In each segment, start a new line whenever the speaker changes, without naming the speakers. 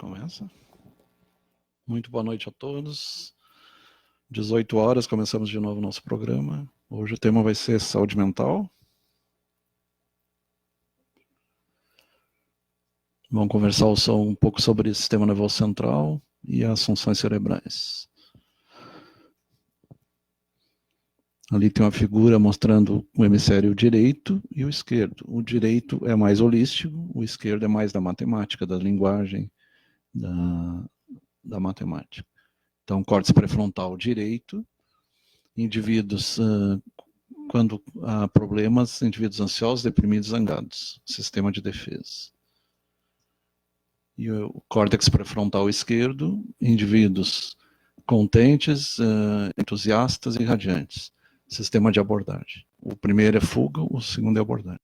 Começa. Muito boa noite a todos. 18 horas, começamos de novo o nosso programa. Hoje o tema vai ser saúde mental. Vamos conversar um pouco sobre o sistema nervoso central e as funções cerebrais. Ali tem uma figura mostrando o hemisfério direito e o esquerdo. O direito é mais holístico, o esquerdo é mais da matemática, da linguagem, da matemática. Então, córtex pré-frontal direito, indivíduos, quando há problemas, indivíduos ansiosos, deprimidos, zangados, sistema de defesa. E o córtex pré-frontal esquerdo, indivíduos contentes, entusiastas e radiantes, sistema de abordagem. O primeiro é fuga, o segundo é abordagem.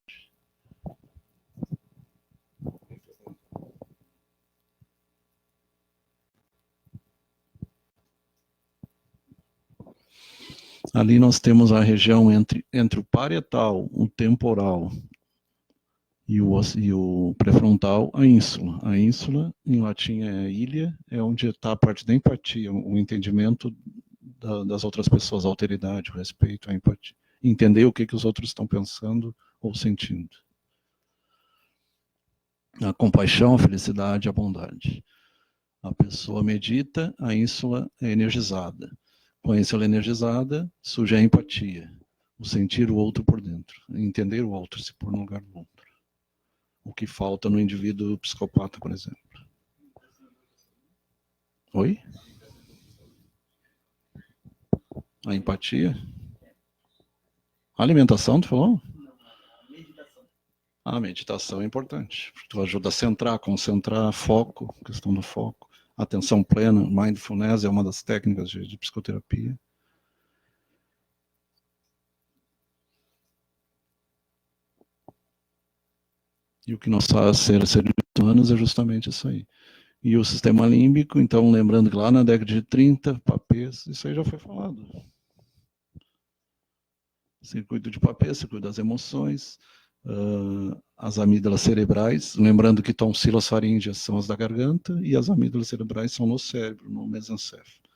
Ali nós temos a região entre o parietal, o temporal e o pré-frontal, a ínsula. A ínsula, em latim, é ilha, é onde está a parte da empatia, o entendimento das outras pessoas, a alteridade, o respeito, a empatia. Entender o que os outros estão pensando ou sentindo. A compaixão, a felicidade, a bondade. A pessoa medita, a ínsula é energizada. Com a ínsula energizada, surge a empatia, o sentir o outro por dentro, entender o outro, se pôr no lugar do outro. O que falta no indivíduo psicopata, por exemplo. Oi? A empatia? A alimentação, tu falou? A meditação é importante, porque tu ajuda a centrar, concentrar, foco, questão do foco. Atenção plena, mindfulness é uma das técnicas de psicoterapia. E o que nos faz seres humanos é justamente isso aí. E o sistema límbico, então, lembrando que lá na década de 30, papéis, isso aí já foi falado. Circuito de papéis, circuito das emoções, as amígdalas cerebrais, lembrando que tonsilas faríngeas são as da garganta e as amígdalas cerebrais são no cérebro, no mesencéfalo.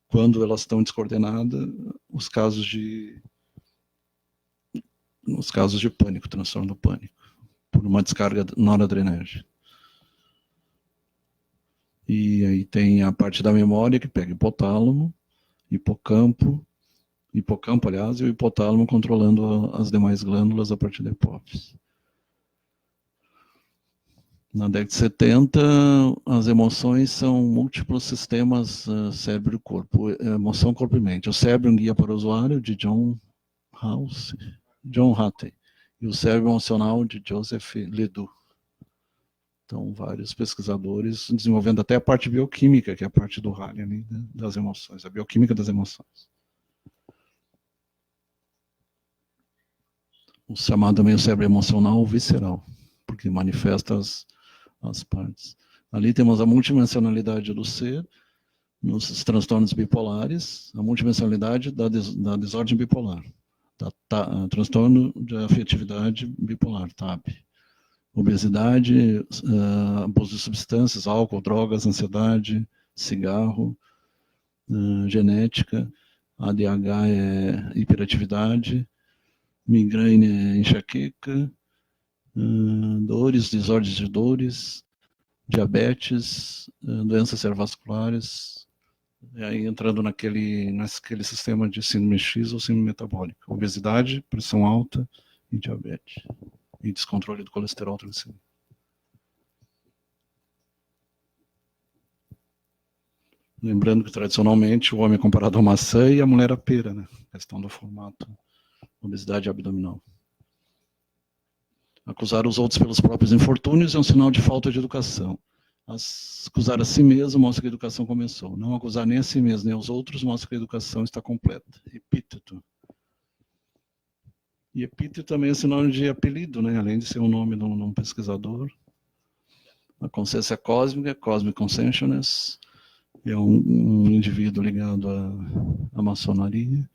Quando elas estão descoordenadas, os casos de pânico, transtorno do pânico, por uma descarga noradrenérgica. E aí tem a parte da memória que pega hipotálamo, hipocampo, aliás, e o hipotálamo controlando as demais glândulas a partir da hipófise. Na década de 70, as emoções são múltiplos sistemas cérebro e corpo, emoção, corpo e mente. O cérebro, um guia para o usuário, de John Hattie, e o cérebro emocional, de Joseph Ledoux. Então, vários pesquisadores desenvolvendo até a parte bioquímica, que é a parte do Halley, né, das emoções, a bioquímica das emoções. O chamado também o cérebro emocional visceral, porque manifesta as partes. Ali temos a multidimensionalidade do ser, nos transtornos bipolares, a multidimensionalidade da desordem bipolar, transtorno de afetividade bipolar, TAB. Obesidade, abuso de substâncias, álcool, drogas, ansiedade, cigarro, genética, ADH é hiperatividade, migrânia é enxaqueca, dores, desordens de dores, diabetes, doenças cerebrovasculares, e aí entrando naquele sistema de síndrome X ou síndrome metabólica, obesidade, pressão alta e diabetes. E descontrole do colesterol triglicerídeo. Lembrando que, tradicionalmente, o homem é comparado à maçã e a mulher à pera, né? A questão do formato, obesidade abdominal. Acusar os outros pelos próprios infortúnios é um sinal de falta de educação. Acusar a si mesmo mostra que a educação começou. Não acusar nem a si mesmo nem aos outros mostra que a educação está completa. Epíteto. E epíteto também é sinônimo de apelido, né? Além de ser um nome de um pesquisador. A consciência cósmica, Cosmic Consciousness, é um indivíduo ligado à maçonaria.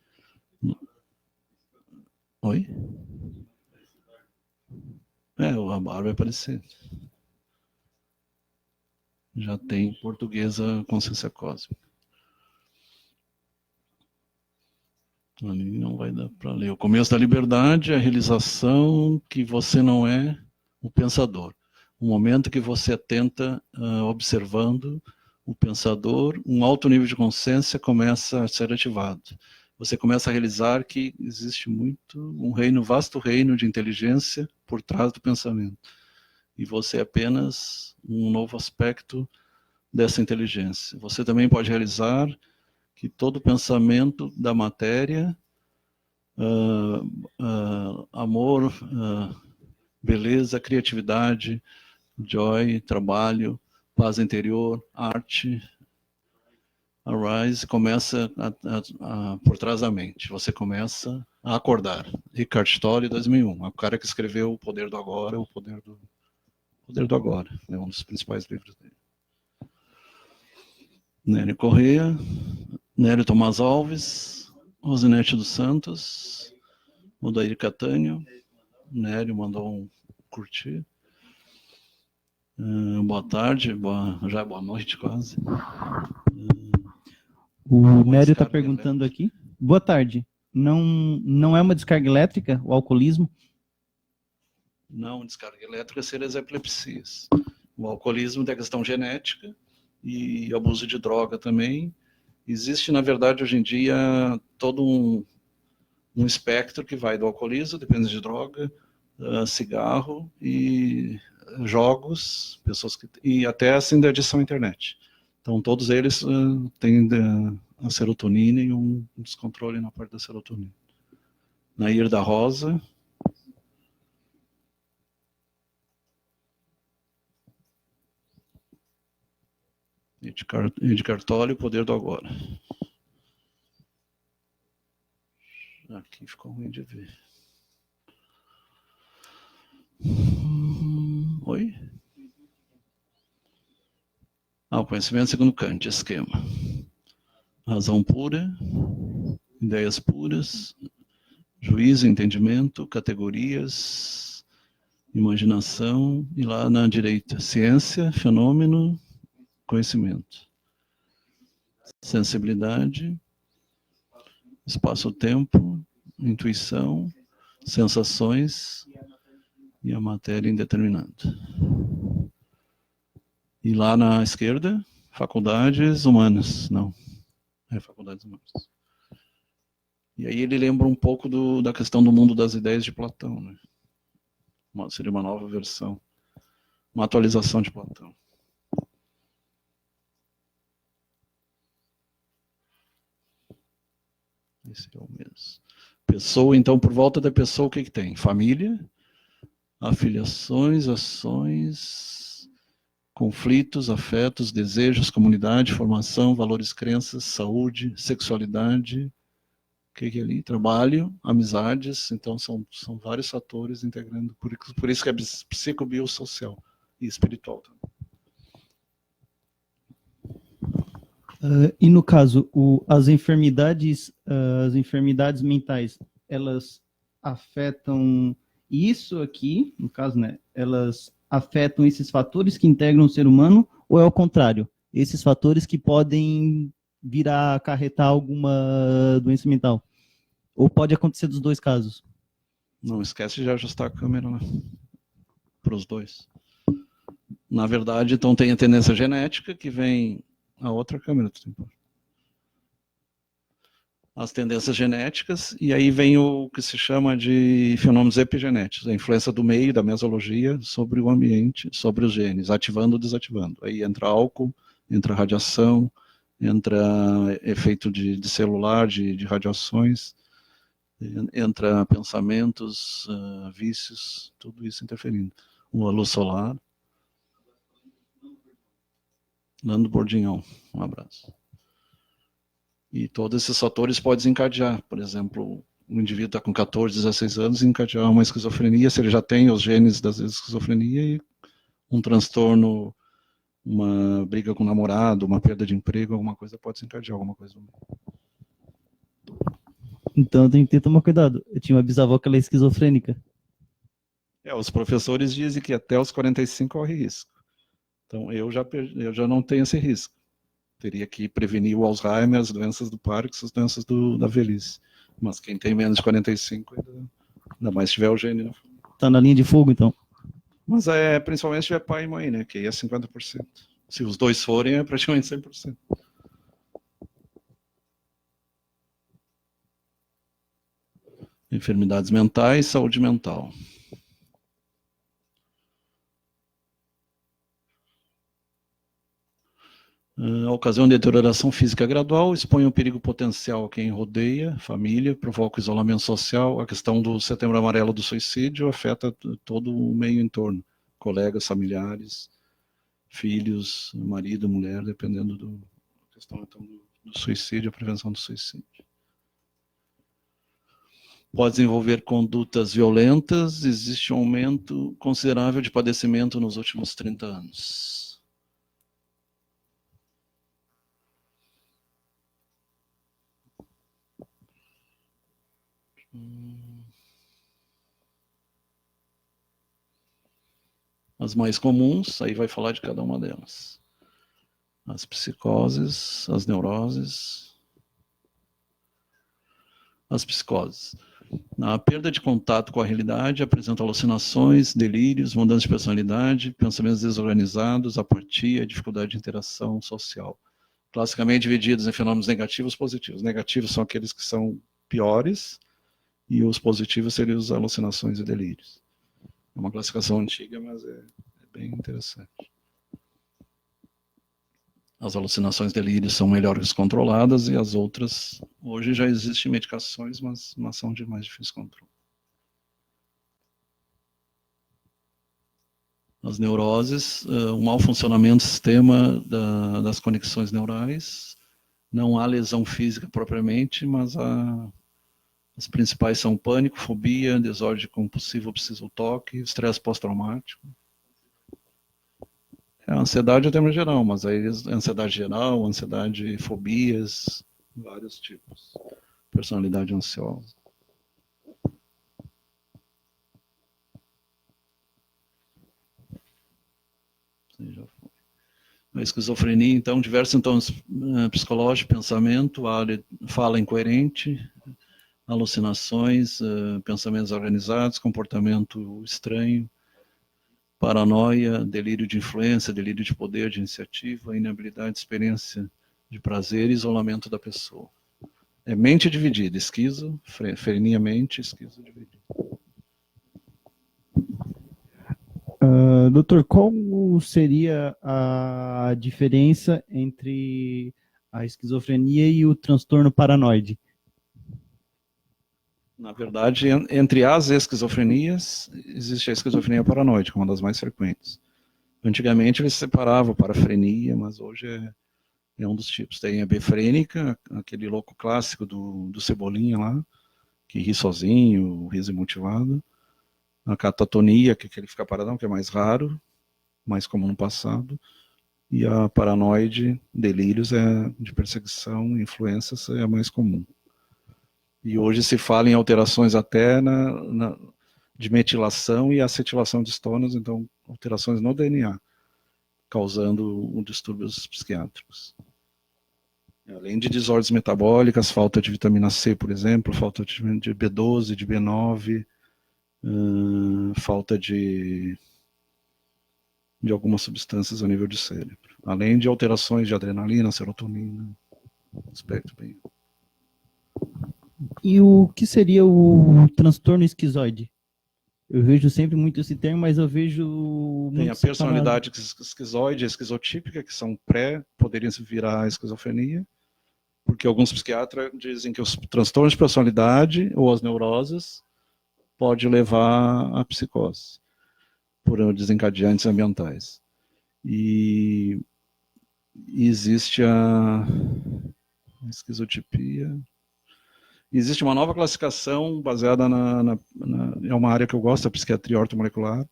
Oi? A barba é parecida. já tem Portuguesa Consciência Cósmica. Ali não vai dar para ler. O começo da liberdade é a realização que você não é o pensador. O momento que você atenta observando o pensador, um alto nível de consciência começa a ser ativado. Você começa a realizar que existe um reino, vasto reino de inteligência por trás do pensamento. E você é apenas um novo aspecto dessa inteligência. Você também pode realizar que todo pensamento da matéria, amor, beleza, criatividade, joy, trabalho, paz interior, arte, arise, começa por trás da mente. Você começa a acordar. Eckhart Tolle, 2001. É o cara que escreveu O Poder do Agora, O Poder do Agora. É um dos principais livros dele. Nélio Corrêa, Nélio Tomás Alves, Rosinete dos Santos, Odair Catânio, Nélio mandou um curtir. Boa tarde, já é boa noite quase.
O Nélio está perguntando aqui. Boa tarde. Não é uma descarga elétrica o alcoolismo?
Não, descarga elétrica seria as epilepsias. O alcoolismo tem a questão genética e abuso de droga também. Existe, na verdade, hoje em dia, todo um espectro que vai do alcoolismo, depende de droga, cigarro e jogos, e até assim da adição à internet. Então, todos eles têm a serotonina e um descontrole na parte da serotonina. Nair da Rosa. Edgar Tolle, O Poder do Agora. Aqui ficou ruim de ver. Oi? O conhecimento segundo Kant, esquema. Razão pura, ideias puras, juízo, entendimento, categorias, imaginação, e lá na direita, ciência, fenômeno, conhecimento. Sensibilidade, espaço-tempo, intuição, sensações e a matéria indeterminada. E lá na esquerda, faculdades humanas. Não, faculdades humanas. E aí ele lembra um pouco da questão do mundo das ideias de Platão, né? Seria uma nova versão, uma atualização de Platão. Esse é o mesmo. Pessoa, então, por volta da pessoa, o que tem? Família, afiliações, ações, conflitos, afetos, desejos, comunidade, formação, valores, crenças, saúde, sexualidade, o que é ali? Trabalho, amizades. Então, são vários fatores integrando, por isso que é psicobiosocial e espiritual também.
E no caso, as enfermidades mentais, elas afetam isso aqui, no caso, né? Elas afetam esses fatores que integram o ser humano, ou é ao contrário? Esses fatores que podem vir a acarretar alguma doença mental? Ou pode acontecer dos dois casos?
Não esquece de ajustar a câmera lá para os dois. Na verdade, então tem a tendência genética que vem... A outra câmera, as tendências genéticas, e aí vem o que se chama de fenômenos epigenéticos, a influência do meio, da mesologia, sobre o ambiente, sobre os genes, ativando ou desativando. Aí entra álcool, entra radiação, entra efeito de celular, de radiações, entra pensamentos, vícios, tudo isso interferindo. A luz solar. Nando Bordignon, um abraço. E todos esses fatores podem desencadear. Por exemplo, um indivíduo está com 14, 16 anos e encadear uma esquizofrenia, se ele já tem os genes da esquizofrenia, e um transtorno, uma briga com o namorado, uma perda de emprego, alguma coisa pode desencadear alguma coisa.
Então tem que tomar cuidado. Eu tinha uma bisavó que ela é esquizofrênica.
Os professores dizem que até os 45 corre risco. Então, eu já não tenho esse risco. Teria que prevenir o Alzheimer, as doenças do Parkinson, as doenças da velhice. Mas quem tem menos de 45, ainda mais se tiver o gene.
Tá na linha de fogo, então.
Mas principalmente se tiver pai e mãe, né? Que aí é 50%. Se os dois forem, é praticamente 100%. Enfermidades mentais, saúde mental. A ocasião de deterioração física gradual expõe um perigo potencial a quem rodeia, família, provoca isolamento social. A questão do Setembro Amarelo do suicídio afeta todo o meio em torno, colegas, familiares, filhos, marido, mulher, dependendo da questão então, do suicídio, a prevenção do suicídio. Pode desenvolver condutas violentas, existe um aumento considerável de padecimento nos últimos 30 anos. As mais comuns, aí vai falar de cada uma delas. As psicoses, as neuroses, as psicoses. A perda de contato com a realidade apresenta alucinações, delírios, mudança de personalidade, pensamentos desorganizados, apatia, dificuldade de interação social. Classicamente divididos em fenômenos negativos e positivos. Negativos são aqueles que são piores, e os positivos seriam as alucinações e delírios. É uma classificação antiga, mas é bem interessante. As alucinações e delírios são melhores controladas e as outras, hoje já existem medicações, mas são de mais difícil controle. As neuroses, o mau funcionamento do sistema das conexões neurais, não há lesão física propriamente, mas as principais são pânico, fobia, desordem compulsiva obsessivo toque, estresse pós-traumático. A ansiedade é o termo geral, mas aí ansiedade geral, ansiedade, fobias, vários tipos. Personalidade ansiosa. A esquizofrenia, então, diversos sintomas psicológicos, pensamento, fala incoerente, alucinações, pensamentos organizados, comportamento estranho, paranoia, delírio de influência, delírio de poder, de iniciativa, inabilidade, experiência de prazer e isolamento da pessoa. É mente dividida, esquizofrenia, mente, esquizo dividida.
Doutor, qual seria a diferença entre a esquizofrenia e o transtorno paranoide?
Na verdade, entre as esquizofrenias, existe a esquizofrenia paranoide, que é uma das mais frequentes. Antigamente eles separavam parafrenia, mas hoje é um dos tipos. Tem a befrênica, aquele louco clássico do Cebolinha lá, que ri sozinho, riso imotivado. A catatonia, que é aquele que fica paradão, que é mais raro, mais comum no passado. E a paranoide, delírios, de perseguição, influências, é a mais comum. E hoje se fala em alterações até de metilação e acetilação de estonas, então alterações no DNA, causando distúrbios psiquiátricos. Além de desordens metabólicas, falta de vitamina C, por exemplo, falta de B12, de B9, falta de algumas substâncias a nível de cérebro. Além de alterações de adrenalina, serotonina, aspecto bem...
E o que seria o transtorno esquizoide? Eu vejo sempre muito esse termo, mas eu vejo...
Tem a personalidade esquizoide e esquizotípica, que são poderiam virar esquizofrenia, porque alguns psiquiatras dizem que os transtornos de personalidade ou as neuroses pode levar à psicose, por desencadeantes ambientais. E existe a esquizotipia... Existe uma nova classificação baseada é uma área que eu gosto, a psiquiatria ortomolecular,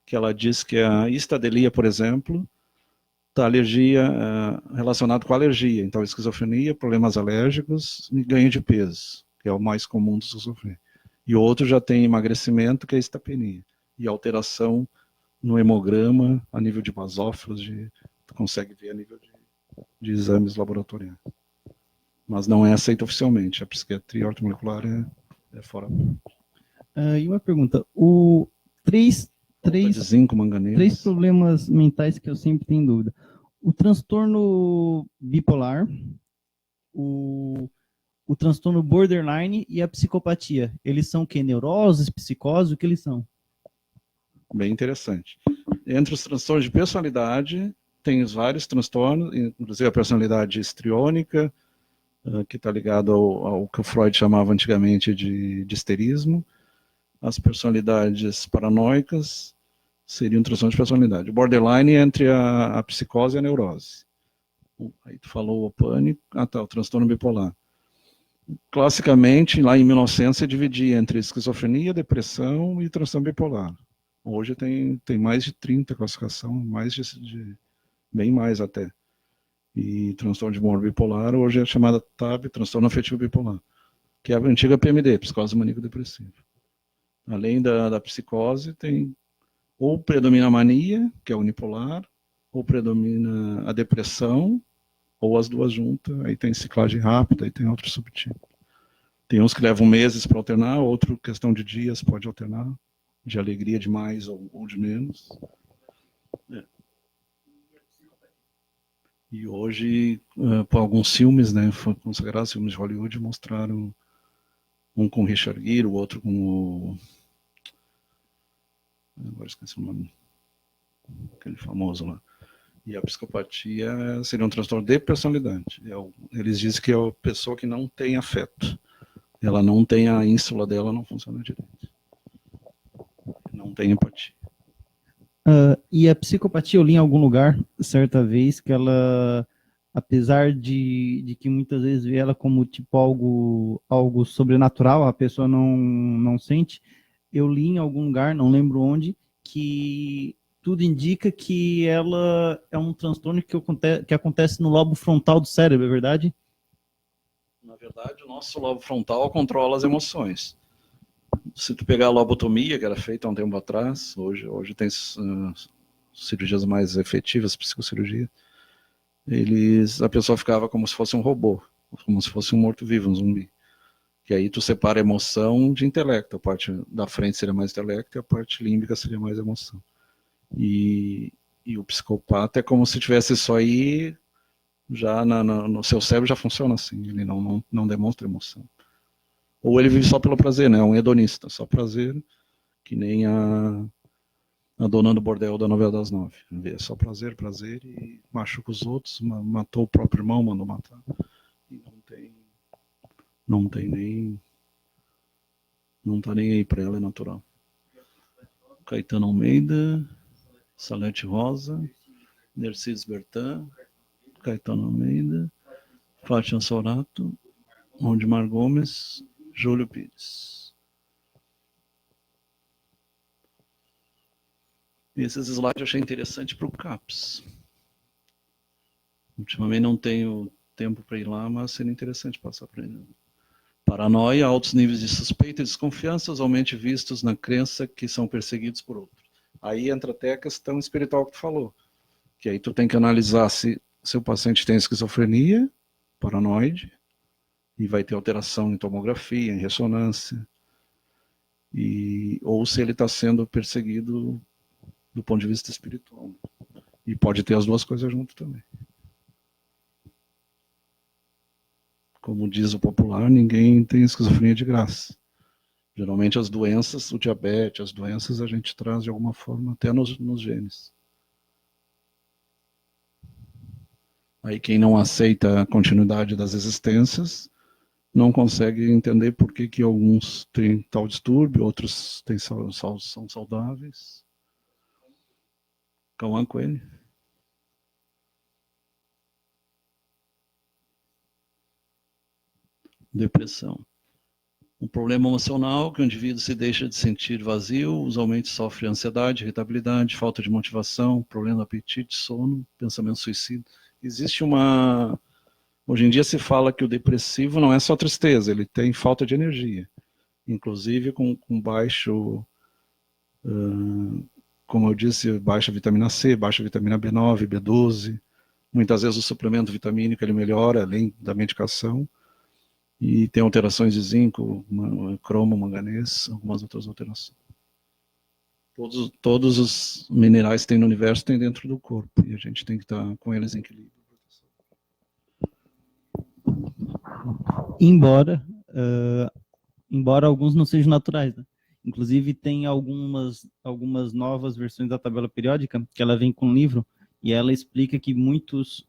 que ela diz que a histadelia, por exemplo, está relacionado com a alergia. Então, esquizofrenia, problemas alérgicos e ganho de peso, que é o mais comum do esquizofrenia. E outro já tem emagrecimento, que é a estapenia, e alteração no hemograma, a nível de basófilos, tu consegue ver a nível de exames laboratoriais. Mas não é aceito oficialmente. A psiquiatria ortomolecular é fora.
E uma pergunta.
De zinco, manganês.
3 problemas mentais que eu sempre tenho dúvida. O transtorno bipolar, o transtorno borderline e a psicopatia. Eles são o quê? Neuroses, psicose? O que eles são?
Bem interessante. Entre os transtornos de personalidade, tem os vários transtornos, inclusive a personalidade histriônica, que está ligado ao que o Freud chamava antigamente de histerismo. As personalidades paranoicas seriam transtornos de personalidade. O borderline é entre a psicose e a neurose. Aí tu falou o pânico, o transtorno bipolar. Classicamente, lá em 1900, se dividia entre esquizofrenia, depressão e transtorno bipolar. Hoje tem mais de 30 classificações, bem mais até. E transtorno de humor bipolar, hoje é chamada TAB, transtorno afetivo bipolar, que é a antiga PMD, psicose maníaco-depressiva. Além da psicose, tem ou predomina a mania, que é unipolar, ou predomina a depressão, ou as duas juntas, aí tem ciclagem rápida, aí tem outro subtipo. Tem uns que levam meses para alternar, outro questão de dias pode alternar, de alegria de mais ou de menos. E hoje, por alguns filmes, né, foram consagrados filmes de Hollywood, mostraram um com Richard Gere, o outro com o... Agora esqueci o nome. Aquele famoso lá. E a psicopatia seria um transtorno de personalidade. Eles dizem que é a pessoa que não tem afeto. Ela não tem a ínsula dela, não funciona direito. Não tem empatia.
E a psicopatia, eu li em algum lugar, certa vez, que ela, apesar de que muitas vezes vê ela como tipo algo sobrenatural, a pessoa não sente, eu li em algum lugar, não lembro onde, que tudo indica que ela é um transtorno que acontece no lobo frontal do cérebro, é verdade?
Na verdade, o nosso lobo frontal controla as emoções. Se tu pegar a lobotomia, que era feita há um tempo atrás, hoje tem cirurgias mais efetivas, psicocirurgia, a pessoa ficava como se fosse um robô, como se fosse um morto-vivo, um zumbi. Que aí tu separa a emoção de intelecto, a parte da frente seria mais intelecto e a parte límbica seria mais emoção. E o psicopata é como se tivesse isso aí, já no seu cérebro já funciona assim, ele não demonstra emoção. Ou ele vive só pelo prazer, né? É um hedonista, só prazer, que nem a dona do bordel da novela das 9. É só prazer e machuca os outros, matou o próprio irmão, mandou matar. E não tá nem aí pra ela, é natural. Caetano Almeida, Salete Rosa, Nercides Bertin, Caetano Almeida, Fátima Sorato, Ondimar Gomes, Júlio Pires. E esses slides eu achei interessante para o CAPS. Ultimamente não tenho tempo para ir lá, mas seria interessante passar para ele. Paranoia, altos níveis de suspeita e desconfiança, usualmente vistos na crença que são perseguidos por outros. Aí entra até a questão espiritual que tu falou, que aí tu tem que analisar se o paciente tem esquizofrenia, paranoide, e vai ter alteração em tomografia, em ressonância, ou se ele está sendo perseguido do ponto de vista espiritual. E pode ter as duas coisas junto também. Como diz o popular, ninguém tem esquizofrenia de graça. Geralmente as doenças, o diabetes, as doenças a gente traz de alguma forma até nos genes. Aí quem não aceita a continuidade das existências não consegue entender por que alguns têm tal distúrbio, outros são saudáveis. Cauã Coelho. Depressão. Um problema emocional que o indivíduo se deixa de sentir vazio, usualmente sofre ansiedade, irritabilidade, falta de motivação, problema do apetite, sono, pensamento suicida. Existe Hoje em dia se fala que o depressivo não é só tristeza, ele tem falta de energia. Inclusive com baixo como eu disse, baixa vitamina C, baixa vitamina B9, B12. Muitas vezes o suplemento vitamínico ele melhora, além da medicação. E tem alterações de zinco, cromo, manganês, algumas outras alterações. Todos os minerais que tem no universo tem dentro do corpo. E a gente tem que estar com eles em equilíbrio.
Embora alguns não sejam naturais, né? Inclusive tem algumas novas versões da tabela periódica que ela vem com um livro e ela explica que muitos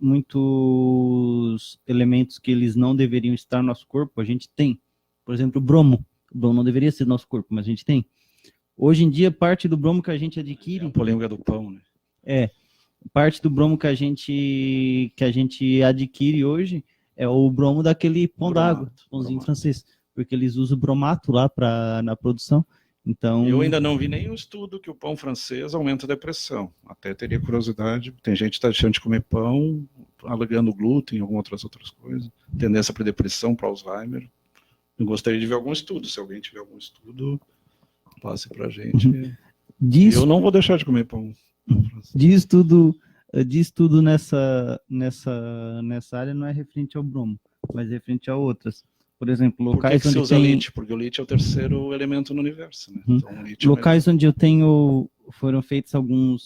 elementos que eles não deveriam estar no nosso corpo, a gente tem. Por exemplo, o bromo. O bromo não deveria ser no nosso corpo, mas a gente tem. Hoje em dia, parte do bromo que a gente adquire...
É a polêmica do pão, né?
Parte do bromo que a gente adquire hoje é o bromo daquele pão d'água, pãozinho francês, porque eles usam bromato lá na produção. Então,
eu ainda não vi nenhum estudo que o pão francês aumenta a depressão. Até teria curiosidade. Tem gente que está deixando de comer pão, alegando glúten, algumas outras coisas. Tendência para depressão, para Alzheimer. Eu gostaria de ver algum estudo. Se alguém tiver algum estudo, passe para a gente. Eu não vou deixar de comer pão.
Diz tudo nessa área não é referente ao bromo, mas referente a outras. Por exemplo, locais
onde se usa lítio? Porque o lítio é o terceiro elemento no universo. Né? Então,
locais onde foram feitas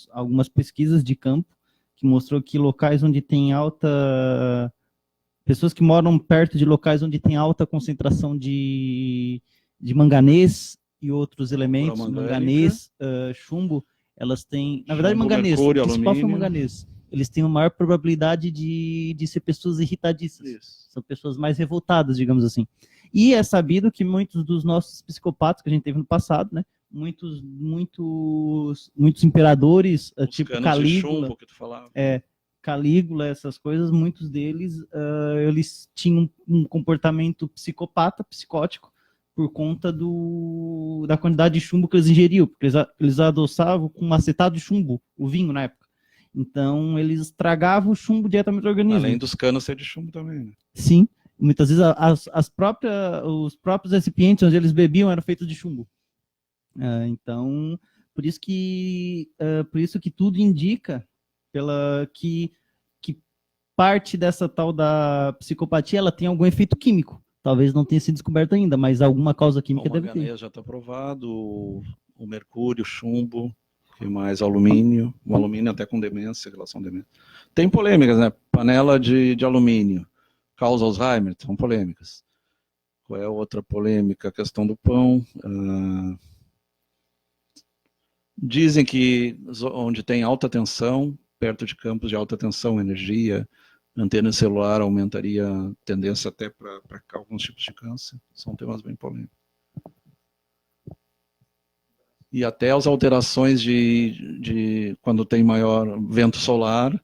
algumas pesquisas de campo que mostrou que locais onde tem pessoas que moram perto de locais onde tem alta concentração de manganês e outros elementos, manganês, chumbo, elas têm, na verdade, manganês, o principal foi manganês. Eles têm uma maior probabilidade de ser pessoas irritadiças. Isso. São pessoas mais revoltadas, digamos assim. E é sabido que muitos dos nossos psicopatas que a gente teve no passado, né? Muitos imperadores, tipo Calígula,
chumbo que tu falava.
Calígula, essas coisas, muitos deles, eles tinham um comportamento psicótico, por conta da quantidade de chumbo que eles ingeriam, porque eles adoçavam com acetato de chumbo, o vinho na época. Então, eles estragavam o chumbo diretamente do organismo.
Além dos canos ser de chumbo também, né?
Sim. Muitas vezes os próprios recipientes onde eles bebiam eram feitos de chumbo. Então, por isso que tudo indica que parte dessa tal da psicopatia ela tem algum efeito químico. Talvez não tenha sido descoberto ainda, mas alguma causa química deve ter. O
manganês já está provado, o mercúrio, o chumbo, que mais alumínio, o alumínio até com demência, relação à demência. Tem polêmicas, né? Panela de alumínio causa Alzheimer, são polêmicas. Qual é a outra polêmica? A questão do pão. Dizem que onde tem alta tensão, perto de campos de alta tensão, energia, antena celular aumentaria a tendência até para alguns tipos de câncer. São temas bem polêmicos. E até as alterações de quando tem maior vento solar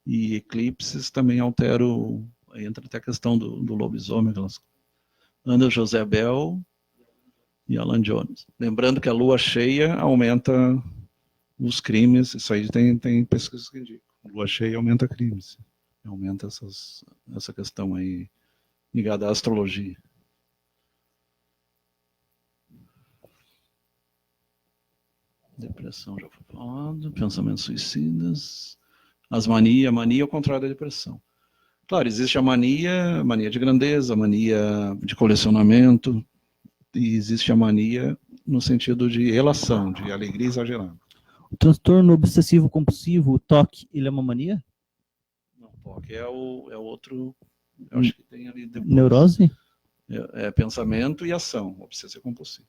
e eclipses também alteram, entra até a questão do lobisomem. Ana José Bell e Alan Jones. Lembrando que a lua cheia aumenta os crimes, isso aí tem pesquisas que indicam. Lua cheia aumenta crimes. Aumenta essa questão aí ligada à astrologia. Depressão já foi falado, pensamentos suicidas, mania é o contrário da depressão. Claro, existe a mania de grandeza, a mania de colecionamento, e existe a mania no sentido de relação, de alegria exagerada.
O transtorno obsessivo compulsivo, o TOC, ele é uma mania?
TOC é o outro, eu acho que tem ali depois.
Neurose?
É pensamento e ação, obsessivo compulsivo.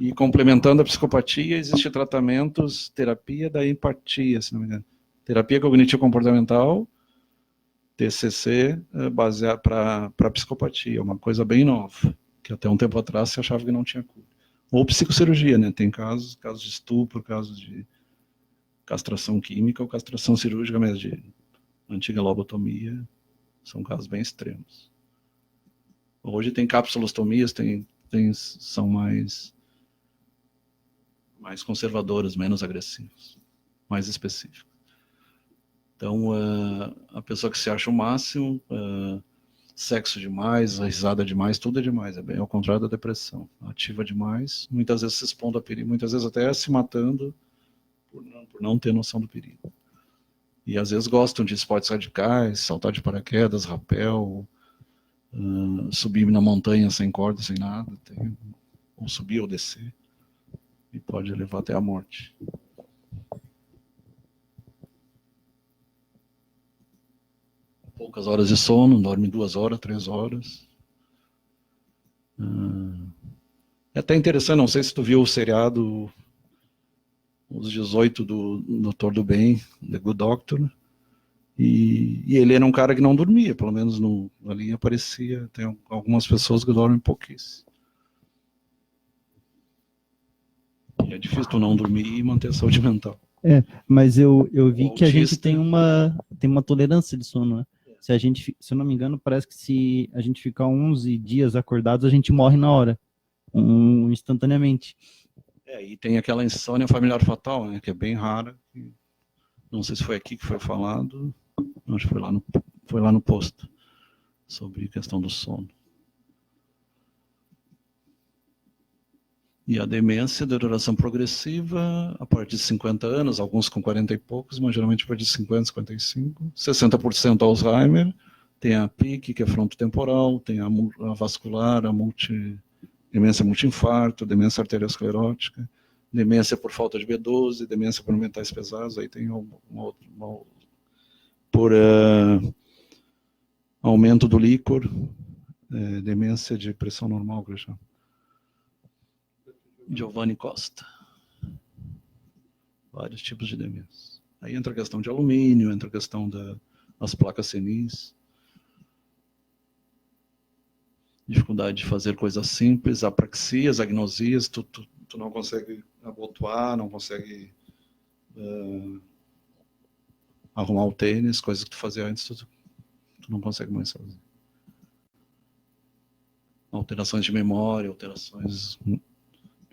E complementando a psicopatia, existe tratamentos, terapia da empatia, se não me engano. Terapia cognitivo comportamental, TCC, baseada para psicopatia, uma coisa bem nova, que até um tempo atrás se achava que não tinha cura. Ou psicocirurgia, né? Tem casos de estupro, casos de castração química ou castração cirúrgica mesmo, de antiga lobotomia, são casos bem extremos. Hoje tem capsulostomias, são mais conservadoras, menos agressivas, mais específicas. Então, a pessoa que se acha o máximo, sexo demais, risada demais, tudo é demais, é bem ao contrário da depressão. Ativa demais, muitas vezes se expondo a perigo, muitas vezes até se matando por não ter noção do perigo. E às vezes gostam de esportes radicais, saltar de paraquedas, rapel, subir na montanha sem corda, sem nada, ou subir ou descer, e pode levar até a morte. Poucas horas de sono, dorme 2 horas, 3 horas. É até interessante, não sei se tu viu o seriado Os 18 do Doutor do Bem, The Good Doctor, e ele era um cara que não dormia, pelo menos ali aparecia, tem algumas pessoas que dormem pouquíssimo. E é difícil tu não dormir e manter a saúde mental.
Mas eu vi que a gente tem uma tolerância de sono, né? Se eu não me engano, parece que se a gente ficar 11 dias acordados, a gente morre na hora, instantaneamente.
E tem aquela insônia familiar fatal, né, que é bem rara. Não sei se foi aqui que foi falado, acho que foi lá no posto, sobre a questão do sono. E a demência, deterioração progressiva, a partir de 50 anos, alguns com 40 e poucos, mas geralmente a partir de 50, 55. 60% Alzheimer, tem a PIC, que é frontotemporal, tem a vascular, demência multiinfarto, demência arteriosclerótica, demência por falta de B12, demência por metais pesados, aí tem por aumento do líquor, demência de pressão normal, que eu chamo. Giovanni Costa. Vários tipos de demência. Aí entra a questão de alumínio, entra a questão das placas senis, dificuldade de fazer coisas simples, apraxias, agnosias, tu não consegue abotoar, não consegue arrumar o tênis, coisas que tu fazia antes, tu não consegue mais fazer. Alterações de memória, alterações de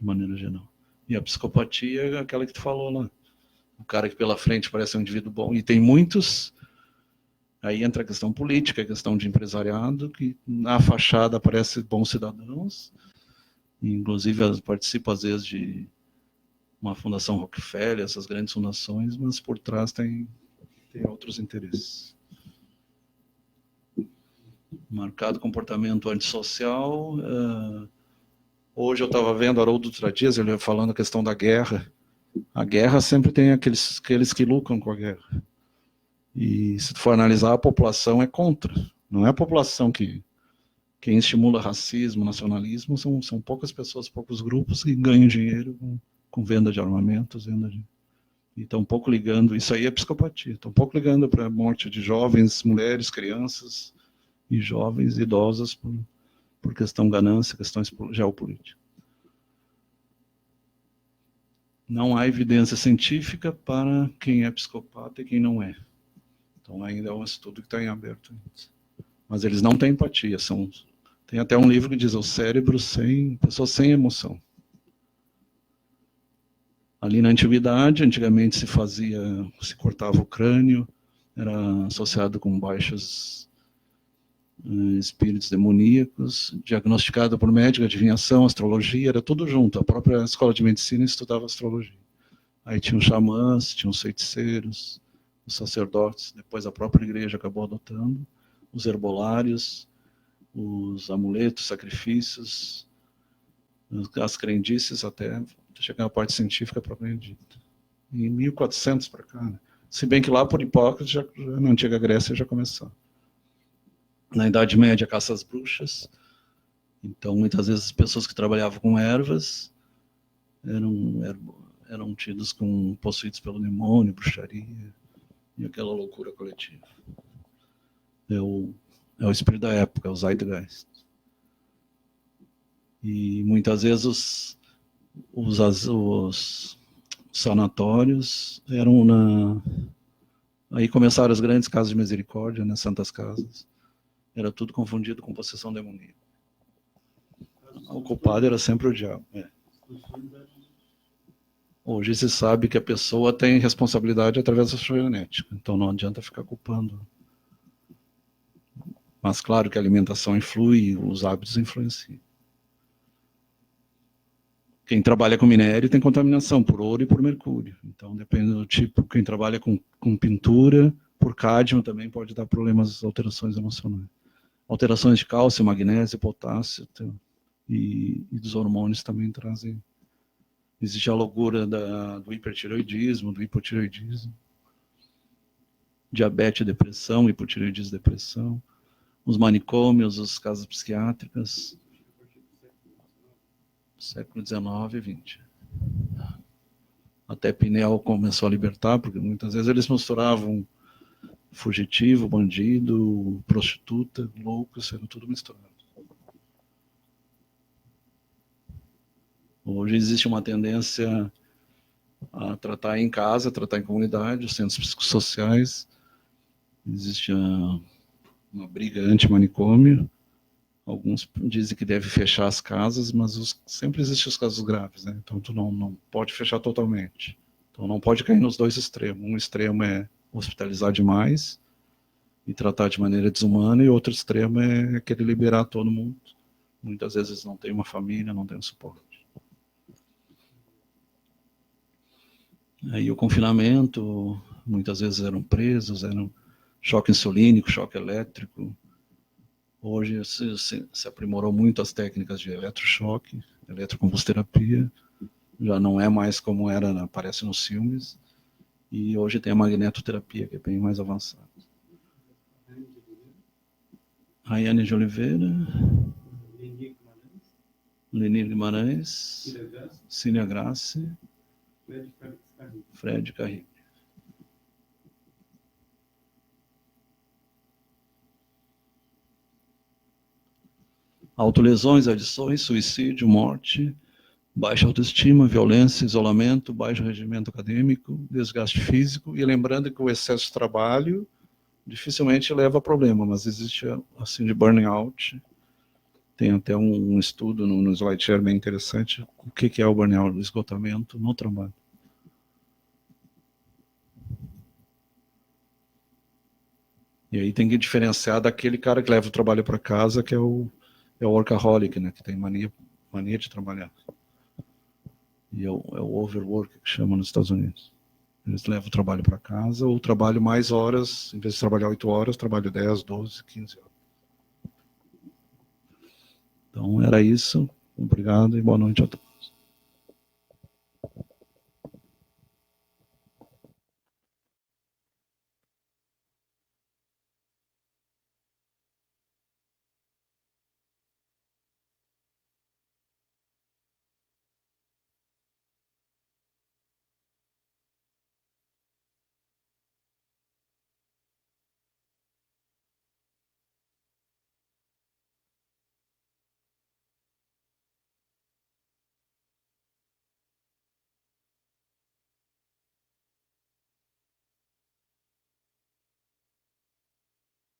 maneira geral. E a psicopatia é aquela que tu falou lá. O cara que pela frente parece um indivíduo bom. E tem muitos... Aí entra a questão política, a questão de empresariado, que na fachada parecem bons cidadãos, e, inclusive participa às vezes de uma fundação Rockefeller, essas grandes fundações, mas por trás tem outros interesses. Marcado comportamento antissocial. Hoje eu estava vendo Haroldo Dutra Dias, ele falando a questão da guerra. A guerra sempre tem aqueles que lucram com a guerra. E se tu for analisar, a população é contra. Não é a população quem estimula racismo, nacionalismo, são poucas pessoas, poucos grupos que ganham dinheiro com venda de armamentos, e estão um pouco ligando, isso aí é psicopatia, estão um pouco ligando para a morte de jovens, mulheres, crianças, e jovens, idosas, por questão ganância, questões geopolíticas. Não há evidência científica para quem é psicopata e quem não é. Então ainda é um estudo que está em aberto. Mas eles não têm empatia. Tem até um livro que diz o cérebro pessoas sem emoção. Ali na antiguidade, antigamente se cortava o crânio, era associado com baixos espíritos demoníacos, diagnosticado por médico, adivinhação, astrologia, era tudo junto. A própria escola de medicina estudava astrologia. Aí tinha os xamãs, tinha os feiticeiros, os sacerdotes, depois a própria igreja acabou adotando, os herbolários, os amuletos, sacrifícios, as crendices, até chegar à parte científica propriamente dita. Em 1400 para cá, né? Se bem que lá por Hipócrates, na antiga Grécia, já começou. Na Idade Média, caça às bruxas. Então, muitas vezes, as pessoas que trabalhavam com ervas eram tidos como possuídos pelo demônio, bruxaria, e aquela loucura coletiva. É o espírito da época, é o Zeitgeist. E muitas vezes os sanatórios eram Aí começaram as grandes casas de misericórdia, né, santas casas. Era tudo confundido com possessão demoníaca. O culpado era sempre o diabo. Hoje se sabe que a pessoa tem responsabilidade através da sua genética, então não adianta ficar culpando. Mas claro que a alimentação influi, os hábitos influenciam. Quem trabalha com minério tem contaminação por ouro e por mercúrio. Então, depende do tipo. Quem trabalha com pintura, por cádmio também pode dar problemas, alterações emocionais. Alterações de cálcio, magnésio, potássio e dos hormônios também trazem. Existe a loucura do hipertireoidismo, do hipotireoidismo, diabetes, depressão, hipotireoidismo, depressão, os manicômios, as casas psiquiátricas, século XIX e XX. Até Pinel começou a libertar, porque muitas vezes eles misturavam fugitivo, bandido, prostituta, louco, sendo tudo misturado. Hoje existe uma tendência a tratar em casa, tratar em comunidade, os centros psicossociais. Existe uma briga anti-manicômio. Alguns dizem que deve fechar as casas, mas sempre existem os casos graves, né? Então tu não pode fechar totalmente. Então não pode cair nos dois extremos. Um extremo é hospitalizar demais e tratar de maneira desumana, e outro extremo é querer liberar todo mundo. Muitas vezes não tem uma família, não tem um suporte. Aí o confinamento, muitas vezes eram presos, eram choque insulínico, choque elétrico. Hoje se aprimorou muito as técnicas de eletrochoque, eletroconvulsoterapia. Já não é mais como era, aparece nos filmes. E hoje tem a magnetoterapia, que é bem mais avançada. Rayane de Oliveira, Lenir Guimarães, Cília Grace, Fred Carrilho. Autolesões, adições, suicídio, morte, baixa autoestima, violência, isolamento, baixo rendimento acadêmico, desgaste físico. E lembrando que o excesso de trabalho dificilmente leva a problema, mas existe assim de burnout. Tem até um estudo no SlideShare bem interessante, o que é o burnout, o esgotamento no trabalho. E aí tem que diferenciar daquele cara que leva o trabalho para casa, que é o workaholic, né, que tem mania de trabalhar. E é o overwork, que chama nos Estados Unidos. Eles levam o trabalho para casa, ou trabalho mais horas, em vez de trabalhar 8 horas, trabalho 10, 12, 15 horas. Então era isso. Obrigado e boa noite a todos.